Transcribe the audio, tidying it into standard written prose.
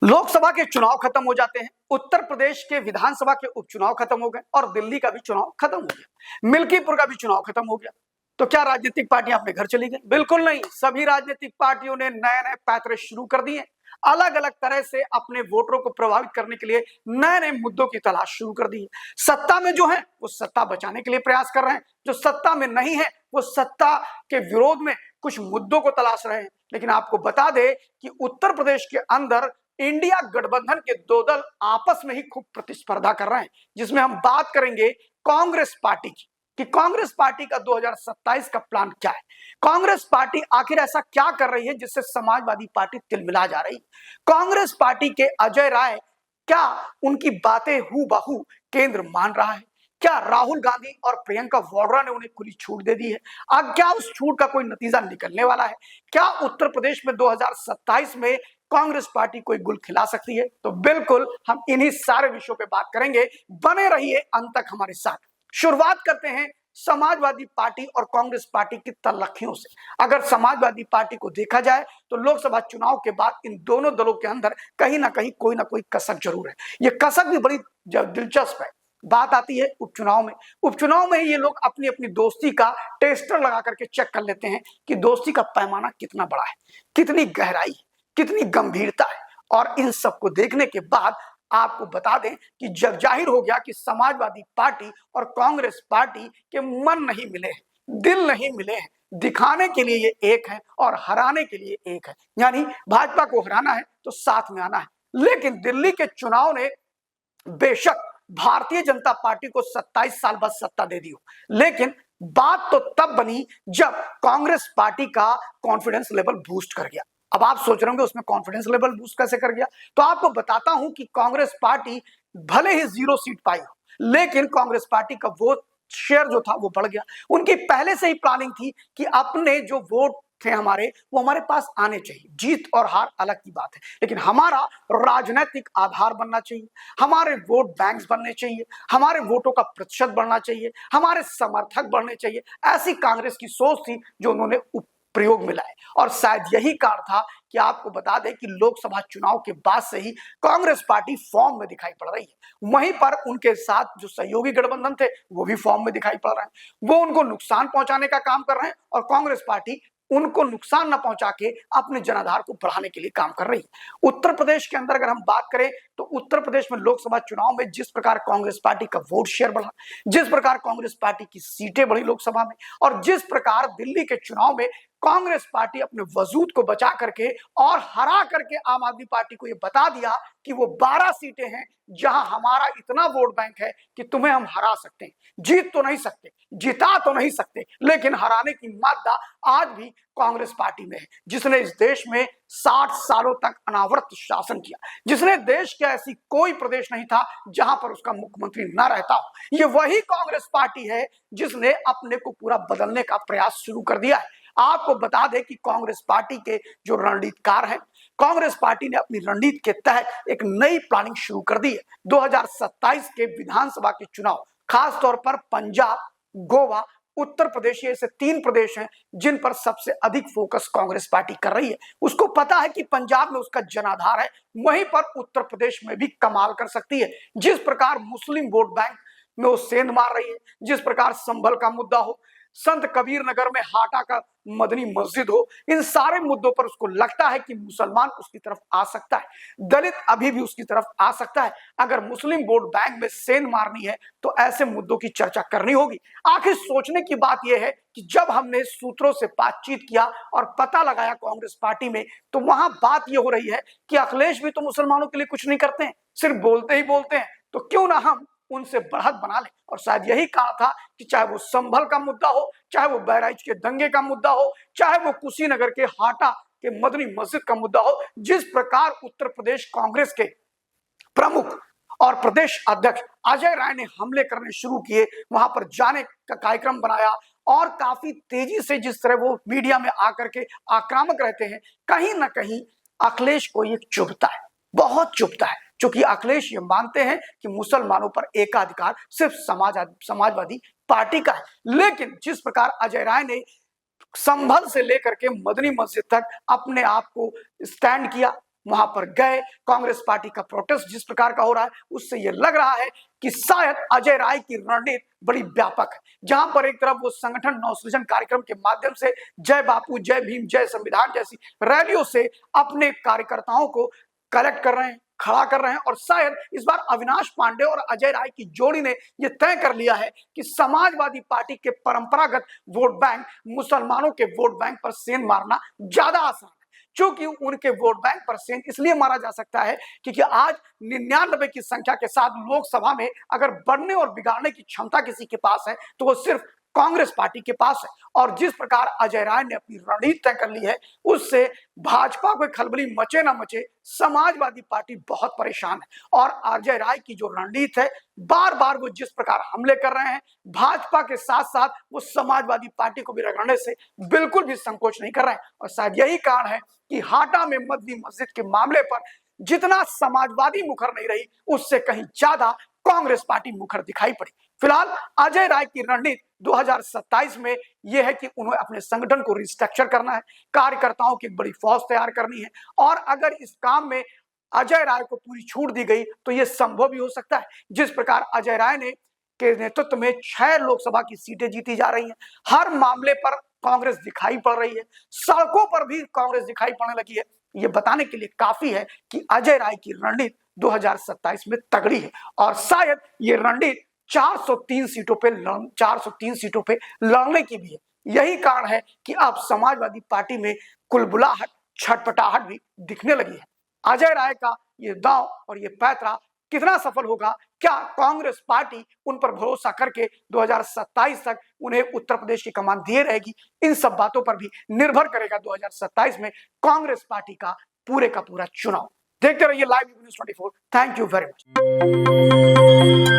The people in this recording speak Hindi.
लोकसभा के चुनाव खत्म हो जाते हैं, उत्तर प्रदेश के विधानसभा के उपचुनाव खत्म हो गए और दिल्ली का भी चुनाव खत्म हो गया, मिल्कीपुर का भी चुनाव खत्म हो गया। तो क्या राजनीतिक पार्टियां अपने घर चली गई? बिल्कुल नहीं। सभी राजनीतिक पार्टियों ने नए नए पैंतरे शुरू कर दिए, अलग अलग तरह से अपने वोटरों को प्रभावित करने के लिए नए नए मुद्दों की तलाश शुरू कर दी है। सत्ता में जो है वो सत्ता बचाने के लिए प्रयास कर रहे हैं, जो सत्ता में नहीं है वो सत्ता के विरोध में कुछ मुद्दों को तलाश रहे हैं। लेकिन आपको बता दें कि उत्तर प्रदेश के अंदर इंडिया गठबंधन के दो दल आपस में ही खूब प्रतिस्पर्धा कर रहे हैं, जिसमें हम बात करेंगे कांग्रेस पार्टी की कि कांग्रेस पार्टी का 2027 का प्लान क्या है। कांग्रेस पार्टी आखिर ऐसा क्या कर रही है जिससे समाजवादी पार्टी तिलमिला जा रही है। कांग्रेस पार्टी के अजय राय क्या उनकी बातें हूबहू केंद्र मान रहा है? क्या राहुल गांधी और प्रियंका वाड्रा ने उन्हें खुली छूट दे दी है? अब क्या उस छूट का कोई नतीजा निकलने वाला है? क्या उत्तर प्रदेश में 2027 में कांग्रेस पार्टी कोई गुल खिला सकती है? तो बिल्कुल हम इन्हीं सारे विषयों पे बात करेंगे, बने रहिए अंत तक हमारे साथ। शुरुआत करते हैं समाजवादी पार्टी और कांग्रेस पार्टी की तल्लखियों से। अगर समाजवादी पार्टी को देखा जाए तो लोकसभा चुनाव के बाद इन दोनों दलों के अंदर कहीं ना कहीं कोई ना कोई कसक जरूर है। ये कसक भी बड़ी दिलचस्प है। बात आती है उपचुनाव में। उपचुनाव में ये लोग अपनी अपनी दोस्ती का टेस्टर लगा करके चेक कर लेते हैं कि दोस्ती का पैमाना कितना बड़ा है, कितनी गहराई है, कितनी गंभीरता है। और इन सबको देखने के बाद आपको बता दें कि जग जाहिर हो गया कि समाजवादी पार्टी और कांग्रेस पार्टी के मन नहीं मिले हैं, दिल नहीं मिले हैं। दिखाने के लिए ये एक है और हराने के लिए एक है, यानी भाजपा को हराना है तो साथ में आना है। लेकिन दिल्ली के चुनाव ने बेशक भारतीय जनता पार्टी को 27 साल बाद सत्ता दे दी हो, लेकिन बात तो तब बनी जब कांग्रेस पार्टी का कॉन्फिडेंस लेवल बूस्ट कर गया। अब आप सोच रहे होंगे उसमें कॉन्फिडेंस लेवल बूस्ट कैसे कर गया, तो आपको बताता हूं कि कांग्रेस पार्टी भले ही 0 सीट पाई हो, लेकिन कांग्रेस पार्टी का वोट शेयर जो था वो बढ़ गया। उनकी पहले से ही प्लानिंग थी कि अपने जो वोट थे हमारे, वो हमारे पास आने चाहिए। जीत और हार अलग की बात है, लेकिन हमारा राजनीतिक आधार बनना चाहिए, हमारे वोट बैंक्स बनने चाहिए, हमारे वोटों का प्रतिशत बढ़ना चाहिए, हमारे समर्थक बढ़ने चाहिए। ऐसी कांग्रेस की सोच थी जो उन्होंने प्रयोग में लाए। और शायद यही कारण था कि आपको बता दें कि लोकसभा चुनाव के बाद से ही कांग्रेस पार्टी फॉर्म में दिखाई पड़ रही है। वहीं पर उनके साथ जो सहयोगी गठबंधन थे वो भी फॉर्म में दिखाई पड़ रहे हैं। वो उनको नुकसान पहुंचाने का काम कर रहे हैं और कांग्रेस पार्टी उनको नुकसान न पहुंचा के अपने जनाधार को बढ़ाने के लिए काम कर रही है। उत्तर प्रदेश के अंदर अगर हम बात करें तो उत्तर प्रदेश में लोकसभा चुनाव में जिस प्रकार कांग्रेस पार्टी का वोट शेयर बढ़ा, जिस प्रकार कांग्रेस पार्टी की सीटें बढ़ी लोकसभा में, और जिस प्रकार दिल्ली के चुनाव में कांग्रेस पार्टी अपने वजूद को बचा करके और हरा करके आम आदमी पार्टी को यह बता दिया कि वो 12 सीटें हैं जहां हमारा इतना वोट बैंक है कि तुम्हें हम हरा सकते हैं। जीत तो नहीं सकते, जिता तो नहीं सकते, लेकिन हराने की मादा आज भी कांग्रेस पार्टी में है, जिसने इस देश में 60 सालों तक अनावरत शासन किया, जिसने देश के ऐसी कोई प्रदेश नहीं था जहां पर उसका मुख्यमंत्री ना रहता हो। ये वही कांग्रेस पार्टी है जिसने अपने को पूरा बदलने का प्रयास शुरू कर दिया है। आपको बता दें कि कांग्रेस पार्टी के जो रणनीतिकार हैं, कांग्रेस पार्टी ने अपनी रणनीति के तहत एक नई प्लानिंग शुरू कर दी है। 2027 के विधानसभा के चुनाव, खास तौर पर पंजाब, गोवा, उत्तर प्रदेश, ये ऐसे 3 प्रदेश हैं जिन पर सबसे अधिक फोकस कांग्रेस पार्टी कर रही है। उसको पता है कि पंजाब में उसका जनाधार है, वहीं पर उत्तर प्रदेश में भी कमाल कर सकती है। जिस प्रकार मुस्लिम वोट बैंक में वो सेंध मार रही है, जिस प्रकार संभल का मुद्दा हो, संत कबीर नगर में हाटा का मदनी मस्जिद हो, इन सारे मुद्दों पर उसको लगता है कि मुसलमान उसकी तरफ आ सकता है, दलित अभी भी उसकी तरफ आ सकता है। अगर मुस्लिम वोट बैंक में सेंध मारनी है तो ऐसे मुद्दों की चर्चा करनी होगी। आखिर सोचने की बात यह है कि जब हमने सूत्रों से बातचीत किया और पता लगाया कांग्रेस पार्टी में, तो वहां बात यह हो रही है कि अखिलेश भी तो मुसलमानों के लिए कुछ नहीं करते हैं, सिर्फ बोलते ही बोलते हैं, तो क्यों ना हम उनसे बढ़त बना ले। और शायद यही कहा था कि चाहे वो संभल का मुद्दा हो, चाहे वो बहराइच के दंगे का मुद्दा हो, चाहे वो कुशीनगर के हाटा के मदनी मस्जिद का मुद्दा हो, जिस प्रकार उत्तर प्रदेश कांग्रेस के प्रमुख और प्रदेश अध्यक्ष अजय राय ने हमले करने शुरू किए, वहां पर जाने का कार्यक्रम बनाया और काफी तेजी से जिस तरह वो मीडिया में आकर के आक्रामक रहते हैं, कहीं ना कहीं अखिलेश को ये चुभता है, बहुत चुभता है, क्योंकि अखिलेश ये मानते हैं कि मुसलमानों पर एकाधिकार सिर्फ समाजवादी पार्टी का है। लेकिन जिस प्रकार अजय राय ने संभल से लेकर के मदनी मस्जिद तक अपने आप को स्टैंड किया, वहां पर गए। कांग्रेस पार्टी का प्रोटेस्ट जिस प्रकार का हो रहा है उससे यह लग रहा है कि शायद अजय राय की रणनीति बड़ी व्यापक है, जहां पर एक तरफ वो संगठन नवसृजन कार्यक्रम के माध्यम से जय बापू, जय भीम, जय संविधान जैसी रैलियों से अपने कार्यकर्ताओं को कलेक्ट कर रहे हैं, खड़ा कर रहे हैं, और शायद इस बार अविनाश पांडे और अजय राय की जोड़ी ने यह तय कर लिया है कि समाजवादी पार्टी के परंपरागत वोट बैंक, मुसलमानों के वोट बैंक पर सेंध मारना ज्यादा आसान है। क्योंकि उनके वोट बैंक पर सेंध इसलिए मारा जा सकता है क्योंकि आज 99 की संख्या के साथ लोकसभा में अगर बढ़ने और बिगाड़ने की क्षमता किसी के पास है तो वो सिर्फ कांग्रेस पार्टी के पास है। और जिस प्रकार अजय राय ने अपनी रणनीति तय कर ली है उससे भाजपा को खलबली मचे ना मचे, समाजवादी पार्टी बहुत परेशान है। और अजय राय की जो रणनीति है, बार बार वो जिस प्रकार हमले कर रहे हैं भाजपा के साथ साथ वो समाजवादी पार्टी को भी रगड़ने से बिल्कुल भी संकोच नहीं कर रहे हैं। और शायद यही कारण है कि हाटा में मदनी मस्जिद के मामले पर जितना समाजवादी मुखर नहीं रही उससे कहीं ज्यादा कांग्रेस पार्टी मुखर दिखाई पड़ी। फिलहाल अजय राय की रणनीति 2027 में यह है कि उन्हें अपने संगठन को रिस्ट्रक्चर करना है, कार्यकर्ताओं की एक बड़ी फौज तैयार करनी है, और अगर इस काम में अजय राय को पूरी छूट दी गई तो यह संभव भी हो सकता है। जिस प्रकार अजय राय ने के नेतृत्व में 6 लोकसभा की सीटें जीती जा रही हैं, हर मामले पर कांग्रेस दिखाई पड़ रही है, सड़कों पर भी कांग्रेस दिखाई पड़ने लगी है। ये बताने के लिए काफी है कि अजय राय की रणनीति 2027 में तगड़ी है, और शायद ये रणनीति 403 सीटों पे लड़ने की भी है। यही कारण है कि अब समाजवादी पार्टी में कुलबुलाहट, छटपटाहट भी दिखने लगी है। अजय राय का ये दांव और ये पैंतरा कितना सफल होगा, क्या कांग्रेस पार्टी उन पर भरोसा करके 2027 तक उन्हें उत्तर प्रदेश की कमान दिए रहेगी, इन सब बातों पर भी निर्भर करेगा 2027 में कांग्रेस पार्टी का पूरे का पूरा चुनाव। देखते रहिए live news 24। Thank you very much.